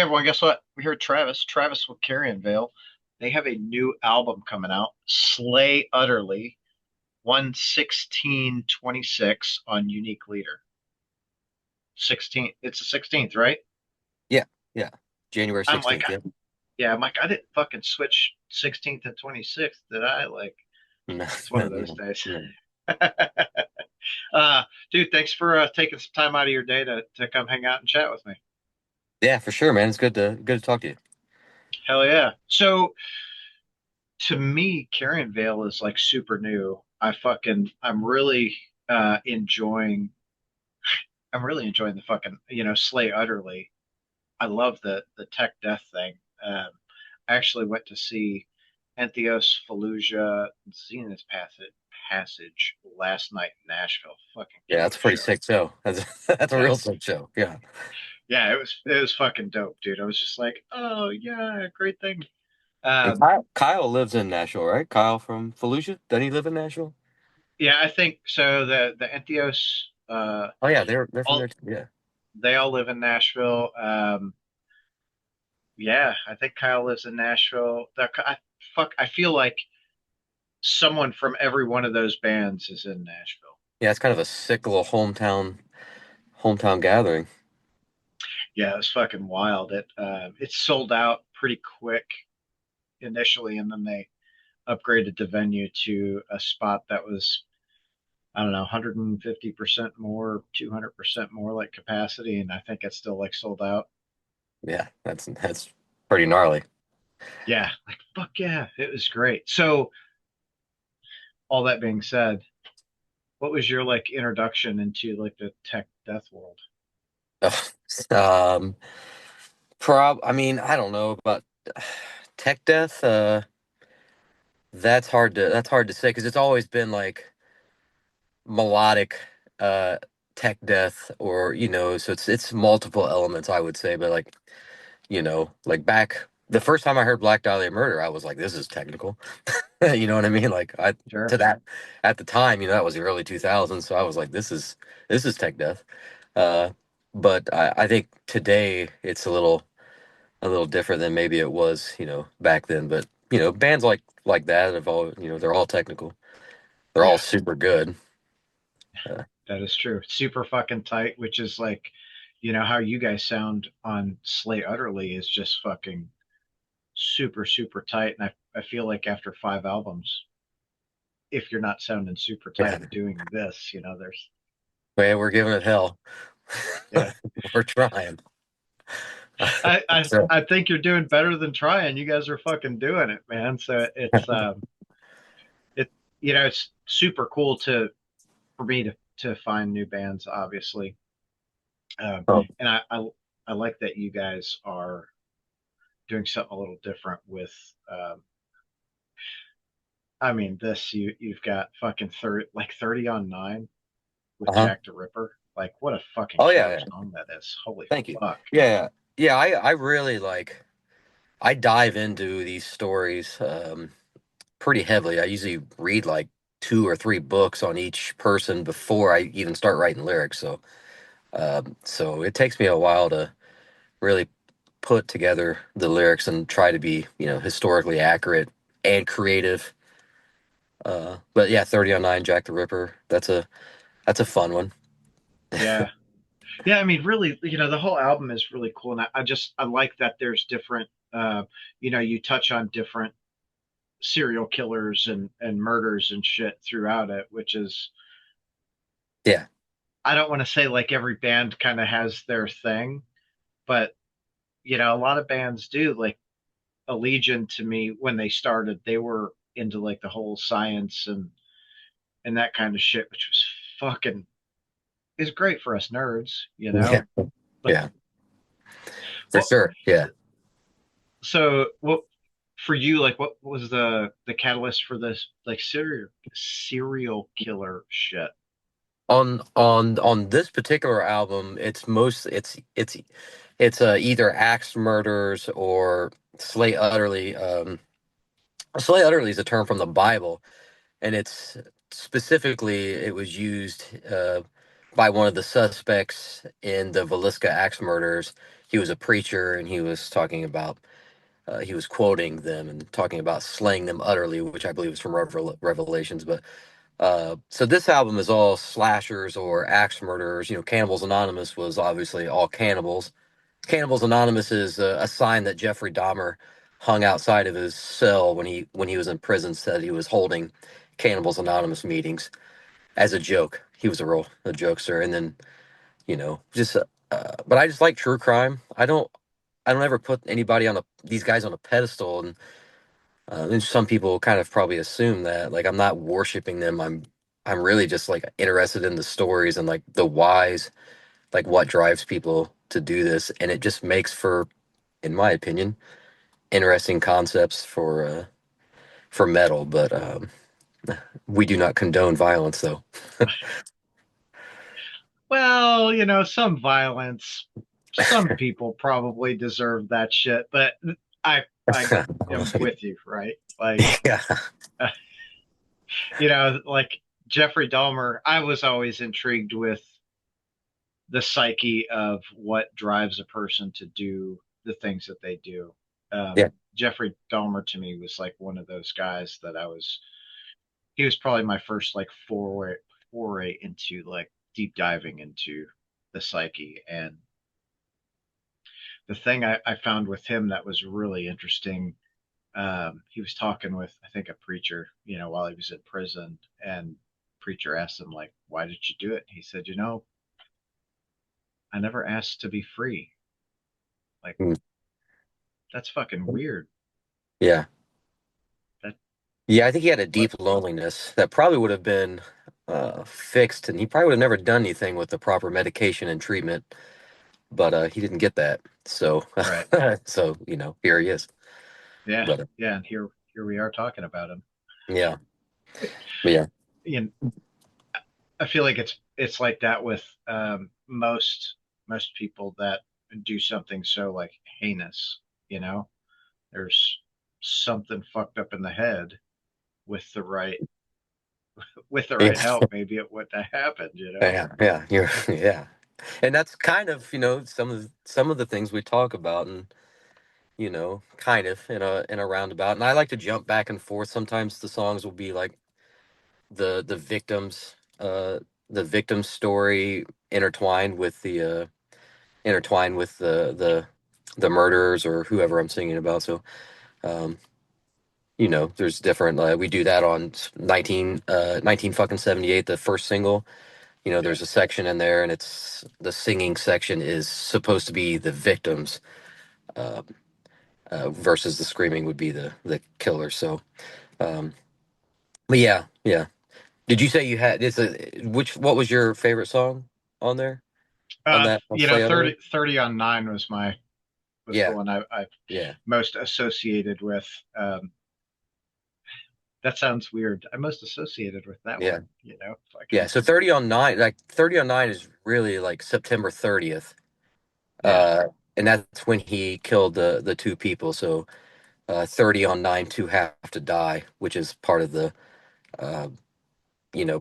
everyone, guess what? We heard Travis with Carrion Vael. They have a new album coming out, Slay Utterly, 1/16/26 on Unique Leader. 16th. It's the 16th, right? Yeah, yeah. January I'm like, 16th, yeah. yeah, I'm like, I didn't fucking switch 16th and 26th, did I? Like, No, it's one no, of those no, days. no. Dude, thanks for taking some time out of your day to come hang out and chat with me. Yeah, for sure, man. It's good to talk to you. Hell yeah. So, to me, Carrion Vale is like super new. I'm really enjoying the fucking, Slay Utterly. I love the tech death thing. I actually went to see Entheos Fallujah Zenith Passage last night in Nashville. Fucking Yeah, killer that's a pretty show. sick show. That's a Yeah. real sick show. Yeah. Yeah, it was fucking dope, dude. I was just like, oh yeah, great thing. And Um, Kyle lives in Nashville, right? Kyle from Fallujah. Doesn't he live in Nashville? yeah, I think so. The Entheos Oh yeah, they're from there all too. Yeah. they all live in Nashville. Yeah, I think Kyle lives in Nashville. I feel like someone from every one of those bands is in Nashville. Yeah, it's kind of a sick little hometown gathering. Yeah, it was fucking wild. It sold out pretty quick initially, and then they upgraded the venue to a spot that was, I don't know, 150% more, 200% more like capacity, and I think it's still like sold out. Yeah, that's pretty gnarly. Yeah, like fuck yeah, it was great. So all that being said, what was your like introduction into like the tech death world? Ugh. I mean, I don't know about tech death. That's hard to say because it's always been like melodic uh tech death, or so it's multiple elements, I would say. But like, like back the first time I heard Black Dahlia Murder, I was like, this is technical. You know what I mean? Like, I Sure. to that at the time, that was the early 2000s, so I was like, this is tech death. uh but I think today it's a little different than maybe it was, back then. But bands like that have all, they're all technical. They're all Yeah, super good. Uh, that is true. Super fucking tight, which is like, how you guys sound on Slay Utterly is just fucking super, super tight. And I feel like after five albums, if you're not sounding super yeah, tight and doing this, there's, man, we're giving it hell. yeah. We're trying. I, I, So, I think you're doing better than trying. You guys are fucking doing it, man. So it, it's super cool for me to find new bands, obviously. oh, And I like that you guys are doing something a little different with, um, I mean, you've got fucking 30 on 9 with uh-huh. Jack the Ripper. Like, what a fucking Oh yeah, killer yeah. song that is. Holy Thank you. fuck. Yeah, yeah, yeah. I really like. I dive into these stories pretty heavily. I usually read like two or three books on each person before I even start writing lyrics. So it takes me a while to really put together the lyrics and try to be, historically accurate and creative. But yeah, 30 on 9, Jack the Ripper. That's a fun one. Yeah. Yeah, I mean, really, the whole album is really cool. And I like that there's different, you touch on different serial killers and murders and shit throughout it, which is, Yeah. I don't want to say like every band kind of has their thing, but, a lot of bands do. Like Allegiant to me, when they started, they were into like the whole science and that kind of shit, which was fucking is great for us nerds. Yeah. Like, Yeah. For what? sure. Yeah. So, what for you? Like, what was the catalyst for this like serial killer shit? On this particular album, it's either axe murders or slay utterly. Slay utterly is a term from the Bible, and it's specifically it was used. by one of the suspects in the Villisca axe murders. He was a preacher, and he was talking about he was quoting them and talking about slaying them utterly, which I believe is from Revelations. But so this album is all slashers or axe murderers. You know, Cannibals Anonymous was obviously all cannibals. Cannibals Anonymous is a sign that Jeffrey Dahmer hung outside of his cell when he was in prison. Said he was holding Cannibals Anonymous meetings as a joke. He was a jokester, and then just but I just like true crime. I don't ever put anybody on these guys on a pedestal, and some people kind of probably assume that like I'm not worshiping them. I'm really just like interested in the stories and like the whys, like what drives people to do this, and it just makes for, in my opinion, interesting concepts for metal. But we do not condone violence, though. Well, some violence, some people probably deserve that shit, but I am with you, right? Like, Yeah, like Jeffrey Dahmer, I was always intrigued with the psyche of what drives a person to do the things that they do. yeah. Jeffrey Dahmer to me was like one of those guys that he was probably my first like foray into like deep diving into the psyche. And the thing I found with him that was really interesting, he was talking with, I think, a preacher, while he was in prison, and preacher asked him like, why did you do it? He said, I never asked to be free. Like, Mm. that's fucking weird. Yeah. That Yeah, I think he had a what deep loneliness that probably would have been fixed, and he probably would have never done anything with the proper medication and treatment, but he didn't get that. So, right. so here he is. Yeah. But Yeah, and here we are talking about him. yeah, but yeah, And I feel like it's like that with most people that do something so like heinous, you know. There's something fucked up in the head with the right with the right yeah, help, maybe it wouldn't have happened. yeah, you're, yeah, and that's kind of some of the things we talk about, and kind of in a roundabout. And I like to jump back and forth. Sometimes the songs will be like the victims, the victim story intertwined with the murderers or whoever I'm singing about. So, um, there's different. We do that on 19 fucking 78, the first single. Yeah. There's a section in there, and it's the singing section is supposed to be the victims, uh, versus the screaming would be the killer. So, um, but yeah, yeah. Did you say you had it's a which what was your favorite song on there on that on Slay Utterly? 30 on 9 was the Yeah, one I yeah, most associated with. That sounds weird. I most associated with that yeah, one. yeah. Fucking So 30 on 9, like 30 on 9 is really like September 30th. yeah, Uh and that's when he killed the two people. So 30 on 9 two have to die, which is uh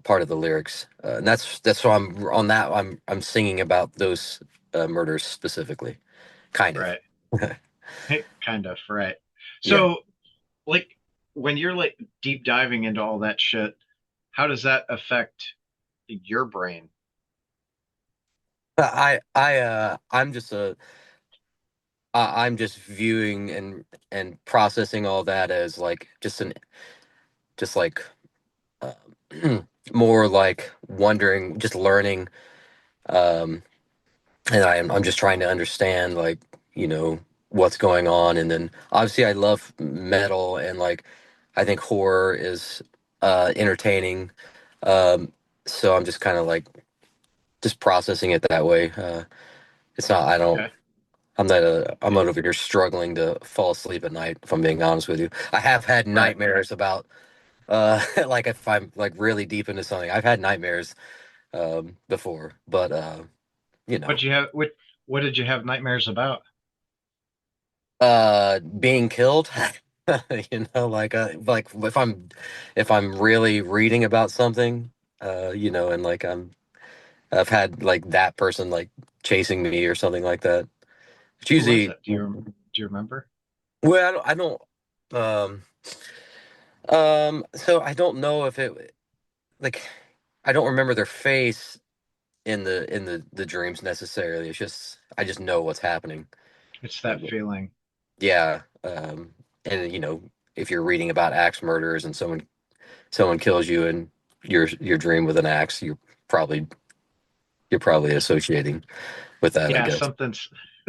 part of the lyrics. And that's why I'm singing about those murders specifically. Kind of. right. Kind of, right. Yeah. So, like, when you're like deep diving into all that shit, how does that affect your brain? I'm just viewing and processing all that as like just like uh, more like wondering, just learning, um, and I'm just trying to understand like what's going on, and then obviously I love metal, and like I think horror is entertaining, um, so I'm just kind of like just processing it that way. It's not I don't Okay. I'm not over here struggling to fall asleep at night, if I'm being honest with you. I have had Right. nightmares about like if I'm like really deep into something. I've had nightmares before, but you know, What did you have nightmares about? being killed. Like if I'm really reading about something, and like I've had like that person like chasing me or something like that. It's Who was usually it? Do you remember? well, I don't um so I don't know if it like I don't remember their face in the dreams necessarily. It's just I just know what's happening. It's Uh, that feeling. yeah, and if you're reading about axe murders and someone kills you in your dream with an axe, probably you're probably associating with that, I Yeah, guess.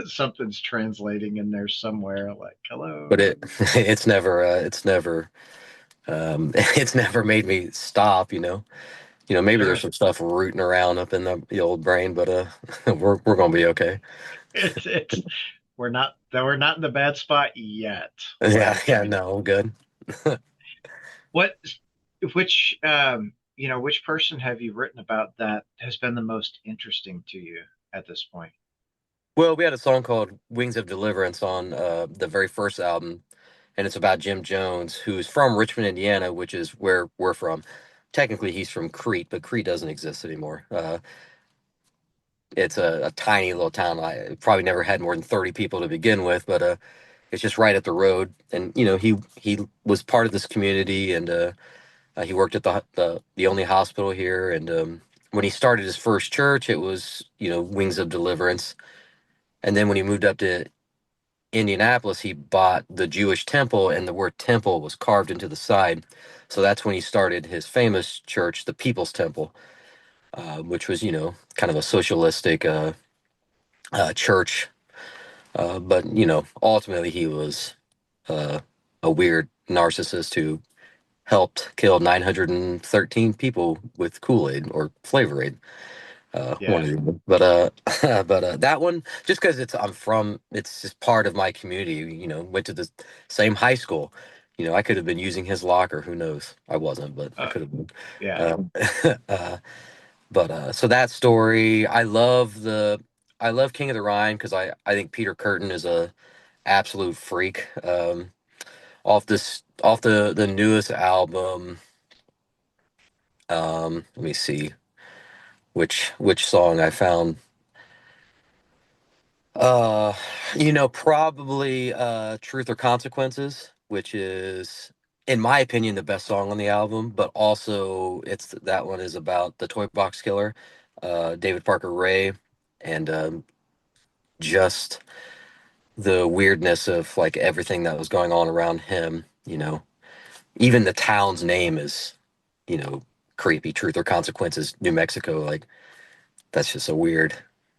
something's translating in there somewhere. Like, But hello. it's never it's never made me stop. Maybe there's Sure. some stuff rooting around up in the old brain, but we're gonna be okay. It's we're not in the bad spot yet. Yeah, Like, yeah, no, I'm good. what which person have you written about that has been the most interesting to you at this point? Well, we had a song called "Wings of Deliverance" on the very first album, and it's about Jim Jones, who's from Richmond, Indiana, which is where we're from. Technically, he's from Crete, but Crete doesn't exist anymore. It's a tiny little town. I probably never had more than 30 people to begin with, but it's just right up the road. And he was part of this community, and he worked at the only hospital here. And when he started his first church, it was Wings of Deliverance. And then when he moved up to Indianapolis, he bought the Jewish temple, and the word temple was carved into the side. So that's when he started his famous church, the People's Temple, which was kind of a socialistic church. But ultimately he was uh, a weird narcissist who helped kill 913 people with Kool-Aid or Flavor Aid. One Yeah. of them. But but that one, just because it's just part of my community. Went to the same high school. I could have been using his locker. Who knows? I wasn't, but I Uh, could have been. yeah. Um, uh, but so that story, I love King of the Rhine because I think Peter Curtin is a absolute freak. Off the newest album. Let me see which song I found. Uh, probably Truth or Consequences, which is, in my opinion, the best song on the album, but also that one is about the Toy Box Killer, David Parker Ray, and just the weirdness of like everything that was going on around him. Even the town's name is, you know, creepy. Truth or Consequences, New Mexico. Like that's just a weird.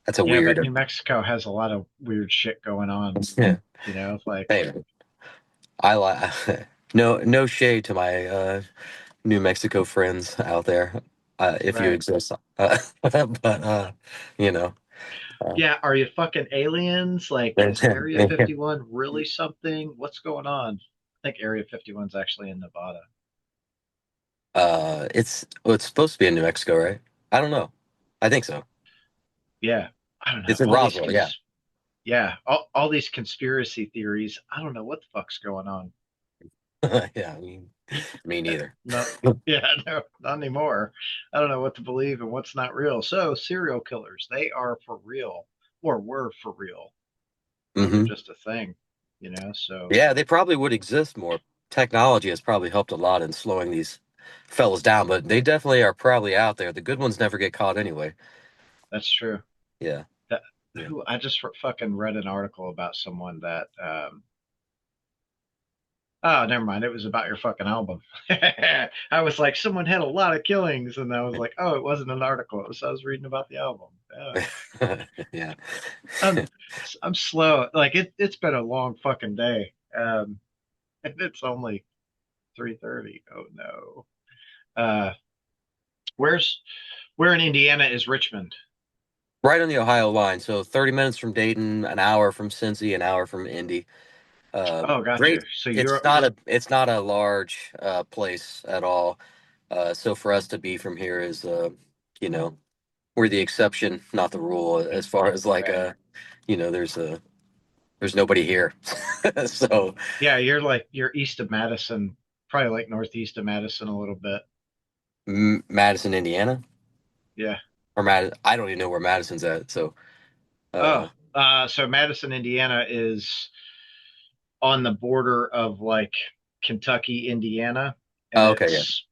That's a Yeah, but weird. New Mexico has a lot of weird shit going on, Yeah. like Hey, I like no shade to my New Mexico friends out there, if you right. exist. But you know, uh, Yeah, are you fucking aliens? Like, is Area 51 really something? What's going on? I think Area 51's actually in Nevada. it's supposed to be in New Mexico, right? I don't know. I think so. Yeah, I don't know. It's in Roswell, yeah. All these conspiracy theories. I don't know what the fuck's going on. Yeah, me neither. No, yeah, no, not anymore. I don't know what to believe and what's not real. So, serial killers, they are for real or were for real. They were Hmm. just a thing, so Yeah, they probably would exist more. Technology has probably helped a lot in slowing these fellas down, but they definitely are probably out there. The good ones never get caught anyway. that's true. Yeah, That yeah. who I just fucking read an article about someone that oh, never mind. It was about your fucking album. I was like, someone had a lot of killings, and I was like, oh, it wasn't an article. I was reading about the album. Yeah. Yeah. I'm I'm slow. Like it's been a long fucking day. And it's only 3:30. Oh no. Uh, where's where in Indiana is Richmond? Right on the Ohio line. So 30 minutes from Dayton, an hour from Cincy, an hour from Indy. Oh, got Great. you. So It's you're not a large place at all. So for us to be from here is, you know, we're the exception, not the rule. As far as like, right. there's nobody here. So Yeah, you're east of Madison, probably like northeast of Madison a little bit. Madison, Indiana. Yeah. or I don't even know where Madison's at. So, Oh, uh, so Madison, Indiana is on the border of like Kentucky, Indiana, and oh, okay, yeah, it's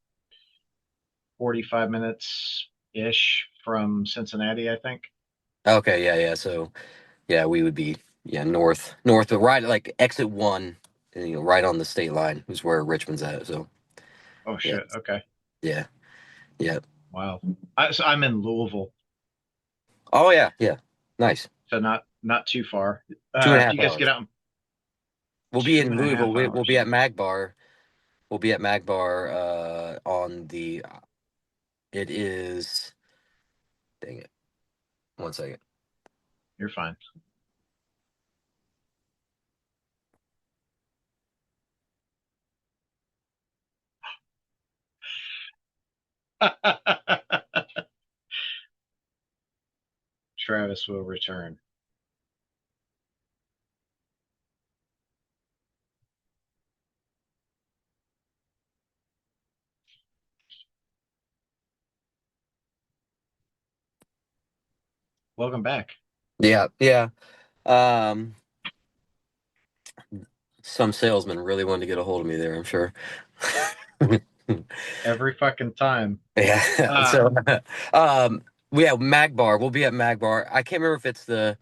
45 minutes ish from Cincinnati, I think. okay, yeah, yeah. So, yeah, we would be yeah north, but right like exit one, right on the state line is where Richmond's at. So, Oh yeah, shit. Okay. yeah, yeah. Wow. So I'm in Louisville, Oh yeah, yeah. Nice. so not too far. Two and a Do half you guys get hours. out in We'll be two in and a Louisville. half We'll hours? be at Magbar. We'll be at Magbar on the. It is. Dang it. One second. You're fine. Travis will return. Welcome back. Yeah, yeah. Um, some salesman really wanted to get a hold of me there. I'm sure. Every fucking time. Yeah. Uh, So, um, yeah, Magbar. We'll be at Magbar. I can't remember if it's the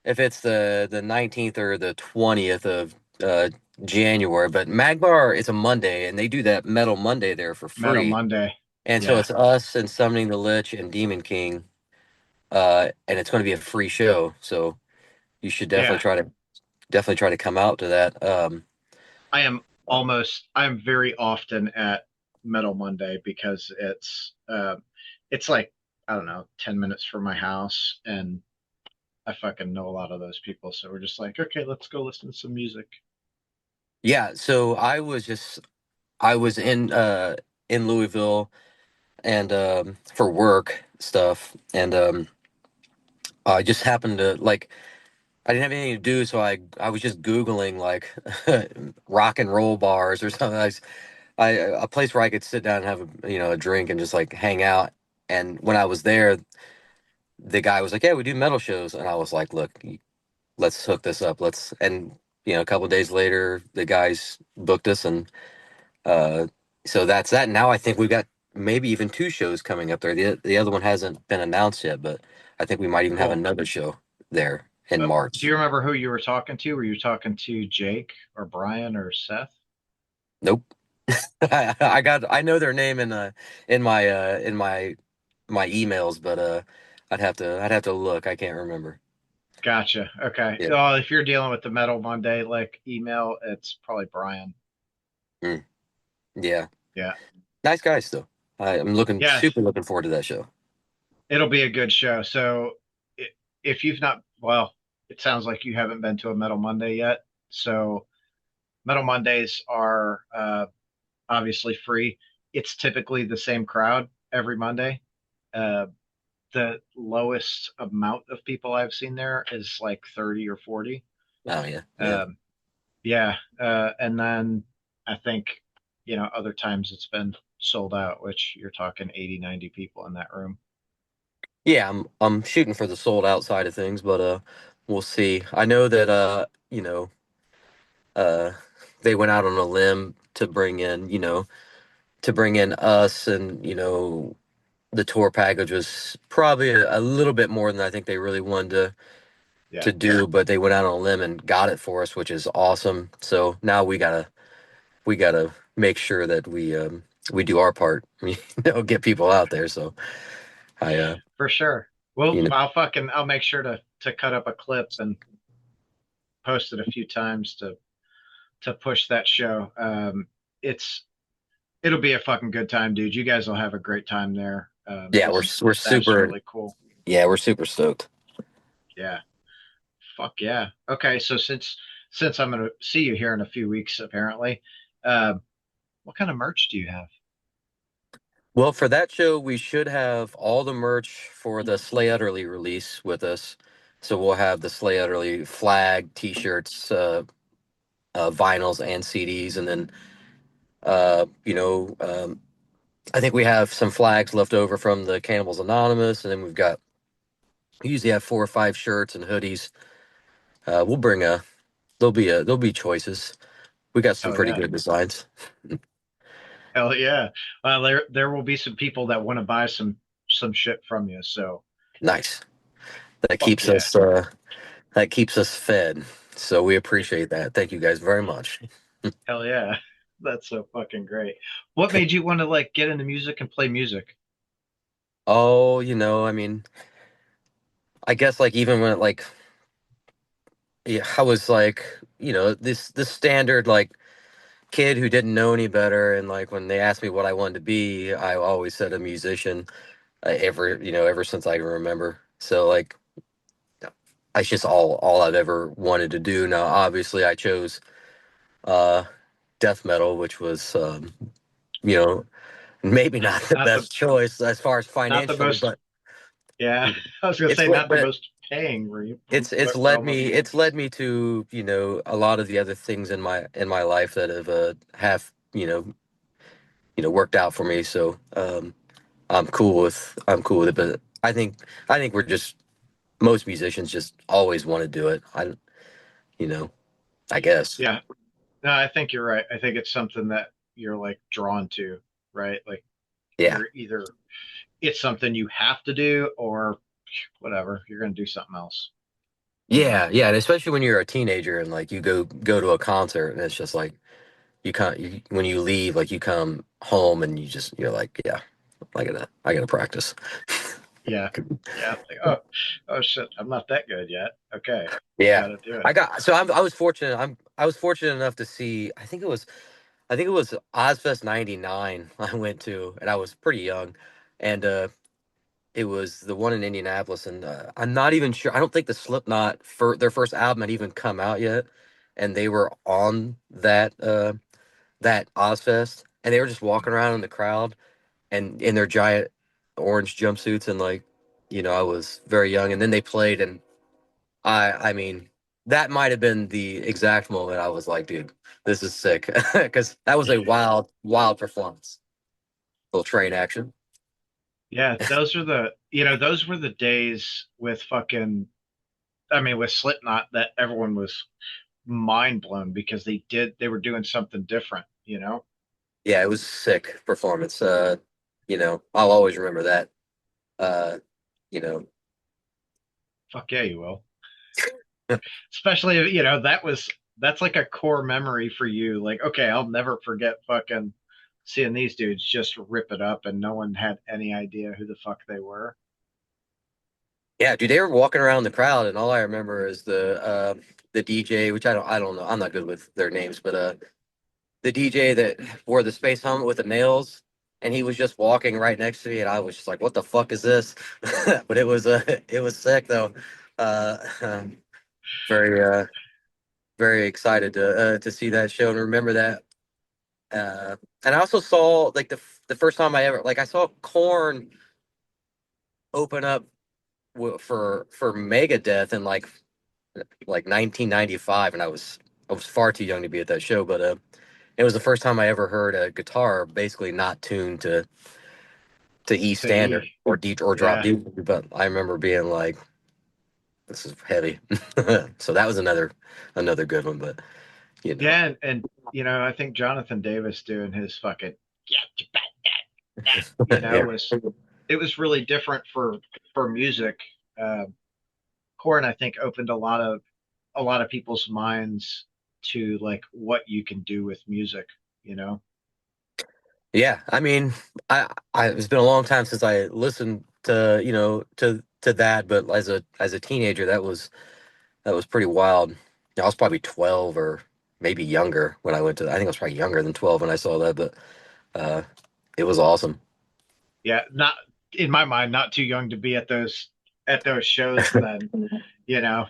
19th or the 20th of January, but Magbar is a Monday, and they do that Metal Monday there for Metal free. Monday. And so Yeah. it's us and Summoning the Lich and Demon King, and it's going to be a free show. So you should Yeah. definitely try to come out to that. I'm very often at Metal Monday because it's like, I don't know, 10 minutes from my house, and I fucking know a lot of those people. So we're just like, okay, let's go listen to some music. Yeah. So I was in Louisville and for work stuff, and I just happened to like I didn't have anything to do, so I was just Googling like rock and roll bars or something. I a place where I could sit down and have a drink and just like hang out. And when I was there, the guy was like, "Yeah, we do metal shows," and I was like, "Look, let's hook this up. Let's." And a couple of days later, the guys booked us, and uh, so that's that. Now I think we've got maybe even two shows coming up there. The other one hasn't been announced yet, but I think we might even have Cool. another show there in Do March. you remember who you were talking to? Were you talking to Jake or Brian or Seth? Nope. I know their name in my emails, but I'd have to look. I can't remember. Gotcha. Okay. Yeah. Well, if you're dealing with the Metal Monday like email, it's probably Brian. Mm, yeah. Yeah. Nice guys though. I'm looking Yeah. super looking forward to that show. It'll be a good show. So if you've not, well, it sounds like you haven't been to a Metal Monday yet. So Metal Mondays are obviously free. It's typically the same crowd every Monday. Uh, the lowest amount of people I've seen there is like 30 or 40. Oh yeah. Yeah. Um, yeah. And then I think, other times it's been sold out, which you're talking 80, 90 people in that room. Yeah, I'm shooting for the sold out side of things, but we'll see. I know that uh they went out on a limb to bring in us, and the tour package was probably a little bit more than I think they really wanted to Yeah, do, but they went out on a limb and got it for us, which is awesome. So now we gotta make sure that we do our part, get people out there. So I for sure. Well, you know I'll make sure to cut up a clip and post it a few times to push that show. It's it'll be a fucking good time, dude. You guys will have a great time there. yeah, we're It's we're that is super really cool. yeah, we're super stoked. Yeah, fuck yeah. Okay, so since I'm gonna see you here in a few weeks, apparently, what kind of merch do you have? Well, for that show, we should have all the merch for the Slay Utterly release with us. So we'll have the Slay Utterly flag, T-shirts, vinyls, and CDs, and then uh, you know, um, I think we have some flags left over from the Cannibals Anonymous, and then we usually have 4 or 5 shirts and hoodies. We'll bring a there'll be choices. We got some Hell pretty yeah. good designs. Hell yeah. Well, there will be some people that want to buy some shit from you. So Nice. That fuck keeps yeah. us that keeps us fed. So we appreciate that. Thank you guys very much. Hell yeah. That's so fucking great. What made you want to like get into music and play music? Oh, I mean, I guess like even when like yeah, I was like, this standard like kid who didn't know any better, and like when they asked me what I wanted to be, I always said a musician. Ever since I can remember. So like, it's just all I've ever wanted to do. Now, obviously, I chose uh, death metal, which was you know maybe not the Not the best choice as far as not the financially, most but yeah. I was gonna it's say what not the but most paying it's led realm of me music. to a lot of the other things in my life that have worked out for me. So I'm cool with it, but I think we're just most musicians just always want to do it. You know, I guess. Yeah. No, I think you're right. I think it's something that you're like drawn to, right? Like Yeah. you're either it's something you have to do or whatever, you're gonna do something else, you know? Yeah, yeah, and especially when you're a teenager and like you go to a concert and it's just like when you leave like you come home and you're like, yeah, I gotta practice. Yeah. Yeah. Like, oh, oh shit, I'm not that good yet. Okay. Yeah. Gotta do it. I was fortunate. I was fortunate enough to see I think it was Ozfest '99 I went to, and I was pretty young, and it was the one in Indianapolis, and I'm not even sure. I don't think the Slipknot for their first album had even come out yet, and they were on that Ozfest, and they were just walking around in the crowd and in their giant orange jumpsuits, and like, I was very young, and then they played, and I mean, that might have been the exact moment I was like, dude, this is sick, because that was a wild performance. Little train action. Yeah, those were the days with fucking I mean with Slipknot that everyone was mind blown because they were doing something different, you know? Yeah, it was sick performance. I'll always remember that. Uh, you know, Fuck yeah, you will. Especially that's like a core memory for you. Like, okay, I'll never forget fucking seeing these dudes just rip it up and no one had any idea who the fuck they were. yeah, dude, they were walking around the crowd, and all I remember is the DJ, which I don't know, I'm not good with their names, but the DJ that wore the space helmet with the nails, and he was just walking right next to me, and I was just like, "What the fuck is this?" But it was sick though. Uh, very very excited to see that show and remember that. And I also saw like the first time I ever like I saw Corn open up for Megadeth in like 1995, and I was far too young to be at that show, but it was the first time I ever heard a guitar basically not tuned to E To standard E. or D or drop Yeah. D. But I remember being like, "This is heavy." So that was another good one. But you know, Yeah, and I think Jonathan Davis doing his fucking yeah, yeah, was it was really different for music. Um, Core I think opened a lot of people's minds to like what you can do with music, you know? yeah. I mean, it's been a long time since I listened to to that, but as a teenager, that was pretty wild. I was probably 12 or maybe younger when I went to. I think I was probably younger than 12 when I saw that, but uh, it was awesome. Yeah, not in my mind, not too young to be at those shows then.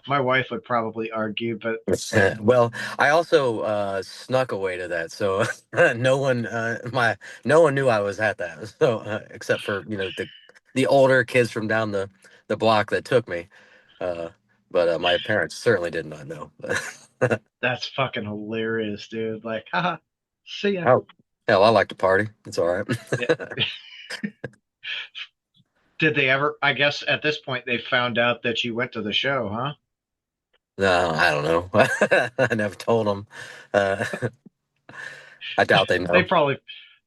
My wife would probably argue, but Well, I also snuck away to that, so no one no one knew I was at that. So except for the older kids from down the block that took me, uh, but my parents certainly did not know. that's fucking hilarious, dude. Like, haha, see ya. Hell, I like to party. It's all right. Yeah. Did they ever? I guess at this point they found out that you went to the show, huh? No, I don't know. I never told them. Uh, I doubt they They know. probably,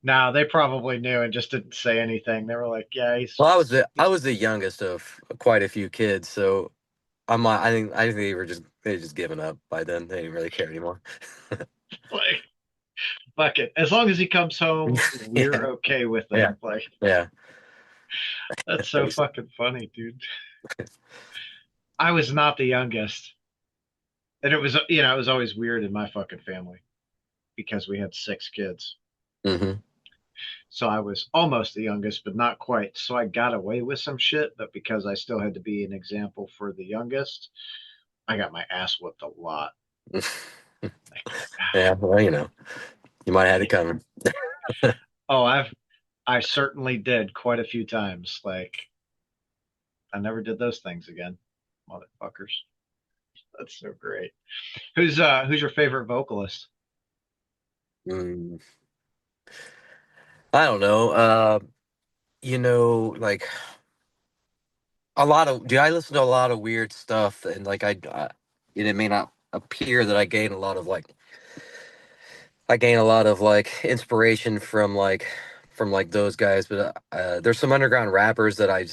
no, they probably knew and just didn't say anything. They were like, "Yeah, Well, I he's was the youngest of quite a few kids, so I think they were just giving up by then. They didn't really care anymore. like, fuck it. As long as he comes home, Yeah, we're okay with yeah, him." Like, yeah. that's so Basically. fucking funny, dude. I was not the youngest, and it was, it was always weird in my fucking family because we had six kids. Hmm. So I was almost the youngest, but not quite. So I got away with some shit, but because I still had to be an example for the youngest, I got my ass whooped a lot. Like, Yeah, well, you might have had it yeah. coming. Oh, I certainly did quite a few times. Like, I never did those things again, motherfuckers. That's so great. Who's your favorite vocalist? Mm, I don't know. Like a lot of, do I listen to a lot of weird stuff, and like it may not appear that I gain a lot of like inspiration from like those guys, but there's some underground rappers that I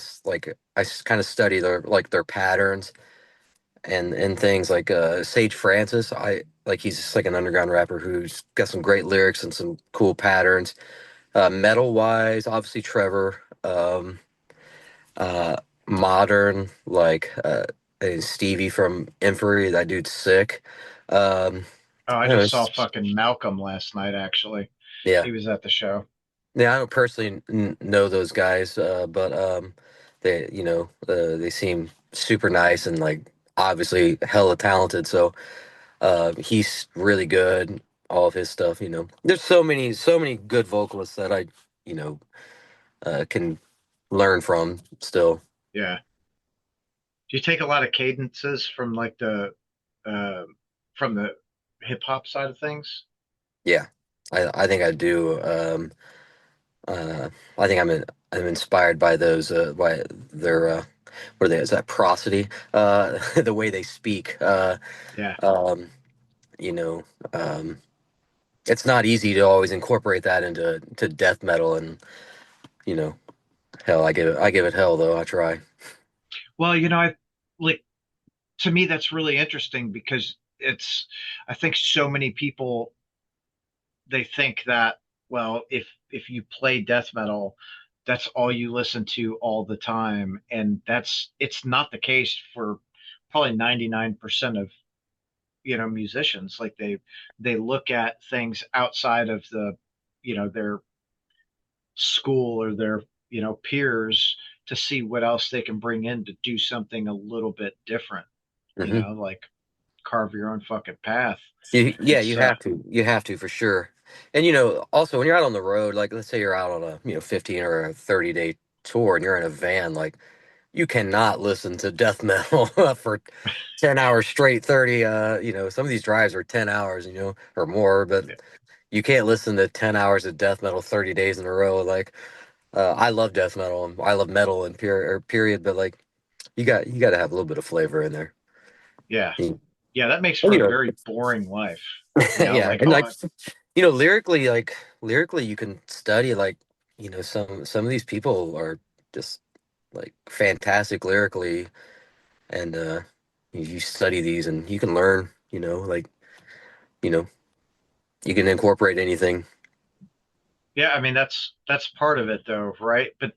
kind of study their patterns and things like Sage Francis. I like he's just like an underground rapper who's got some great lyrics and some cool patterns. Metal wise, obviously Trevor. Uh, Modern and Stevie from Inferi. That dude's sick. Um, Oh, I I don't know, just saw fucking Malcolm last night, actually. yeah. He was at the show. Yeah, I don't personally know those guys, but they seem super nice and like obviously hella talented. So he's really good. All of his stuff, there's so many good vocalists that I, you know, can learn from still. Yeah. Do you take a lot of cadences from like uh, from the hip hop side of things? Yeah, I think I do. I think I'm inspired by those by their what are they? Is that prosody? The way they speak. Yeah. Um, you know, um, it's not easy to always incorporate that into death metal, and you know, hell, I give it hell though. I try. Well, I like to me that's really interesting because I think so many people they think that, well, if you play death metal, that's all you listen to all the time, and it's not the case for probably 99% of musicians. Like they look at things outside of the their school or their peers to see what else they can bring in to do something a little bit different, Hmm. like carve your own fucking path. Yeah, It's you have to for sure. And also when you're out on the road, like let's say you're out on a 15 or a 30-day tour, and you're in a van, like you cannot listen to death metal for 10 hours straight. 30 some of these drives are 10 hours, or more, but you can't listen to 10 hours of death metal 30 days in a row. Like I love death metal and I love metal and period, but like you got to have a little bit of flavor in there. yeah, You- yeah, that makes and, for a very boring life. yeah, Like, and like oh lyrically you can study like some of these people are just like fantastic lyrically, and you study these and you can learn, you know you can incorporate anything. yeah, I mean that's part of it though, right? But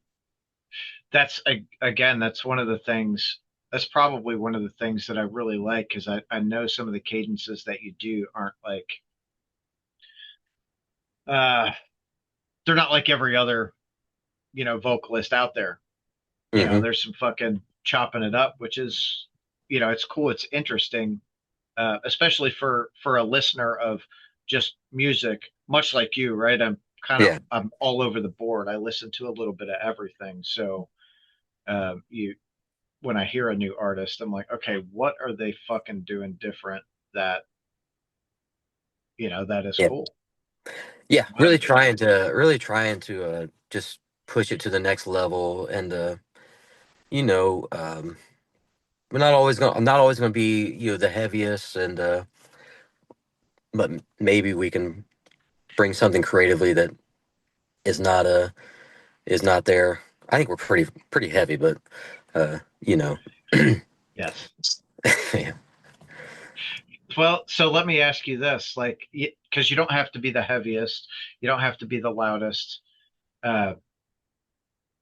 again, that's one of the things. That's probably one of the things that I really like because I know some of the cadences that you do aren't like uh they're not like every other vocalist out there. Hmm. There's some fucking chopping it up, which is it's cool, it's interesting, especially for a listener of just music, much like you, right? Yeah. I'm all over the board. I listen to a little bit of everything. So you when I hear a new artist, I'm like, okay, what are they fucking doing different that that is Yeah. cool? Yeah, But really trying to just push it to the next level, and you know, I'm not always gonna be, the heaviest, and but maybe we can bring something creatively that is not is not there. I think we're pretty heavy, but you know, yes. yeah, Well, so let me ask you this, like, because you don't have to be the heaviest, you don't have to be the loudest. Uh,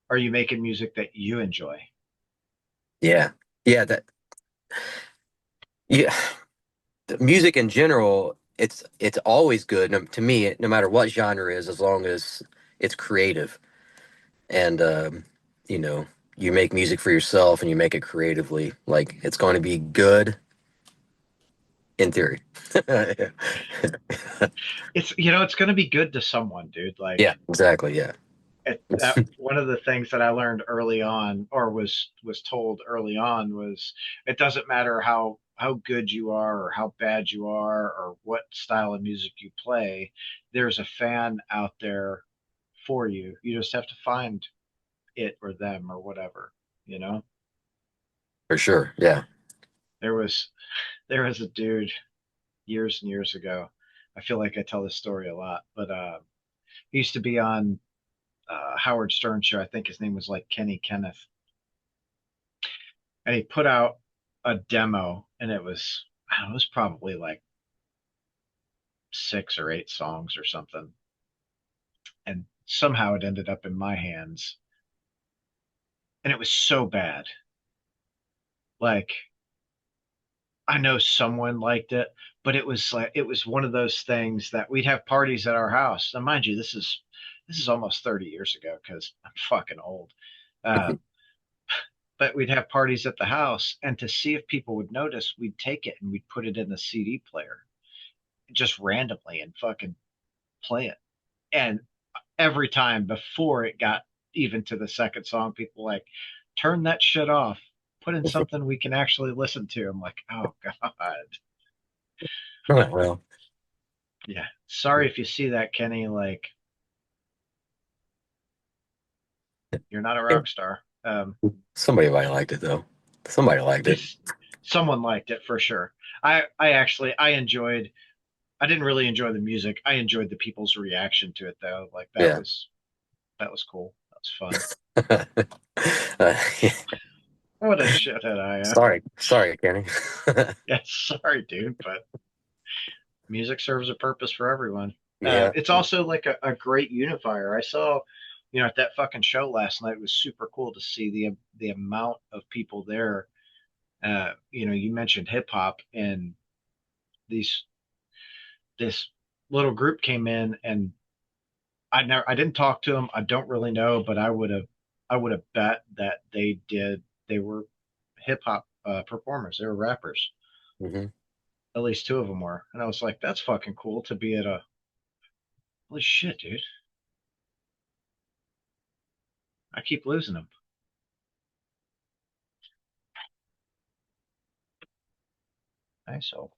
are you making music that you enjoy? yeah, yeah. That yeah, the music in general, it's always good, to me, no matter what genre is, as long as it's creative, and you know, you make music for yourself and you make it creatively, like it's going to be good in theory. It's going to be good to someone, dude. Yeah, exactly. Yeah. One of the things that I learned early on, or was told early on, was it doesn't matter how good you are or how bad you are or what style of music you play. There's a fan out there for you. You just have to find it or them or whatever. You know, For sure. Yeah. there was there was a dude years and years ago. I feel like I tell this story a lot, but he used to be on Howard Stern show. I think his name was like Kenny Kenneth, and he put out a demo, and it was I don't know, it was probably like 6 or 8 songs or something, and somehow it ended up in my hands, and it was so bad. Like I know someone liked it, but it was one of those things that we'd have parties at our house. Now, mind you, this is almost 30 years ago because I'm fucking old. Uh, but we'd have parties at the house, and to see if people would notice, we'd take it and we'd put it in the CD player just randomly and fucking play it. And every time before it got even to the second song, people were like, turn that shit off. Put in something we can actually listen to. I'm like, oh God. Well, Yeah. Sorry if you see that, Kenny. Like, you're not a yeah, rock star. somebody might liked it though. Somebody liked it. This someone liked it for sure. I actually I enjoyed I didn't really enjoy the music. I enjoyed the people's reaction to it though. Like Yeah. that was cool. That was fun. Yeah. What a shithead I am. Sorry, Kenny. Yeah, sorry, dude, but music serves a purpose for everyone. Yeah. It's also like a great unifier. I saw, at that fucking show last night, it was super cool to see the amount of people there. You mentioned hip hop, and these this little group came in, and I didn't talk to them. I don't really know, but I would have bet that they were hip hop performers. They were rappers. Hmm. At least two of them were, and I was like, that's fucking cool to be at a holy shit, dude. I keep losing them. Nice. So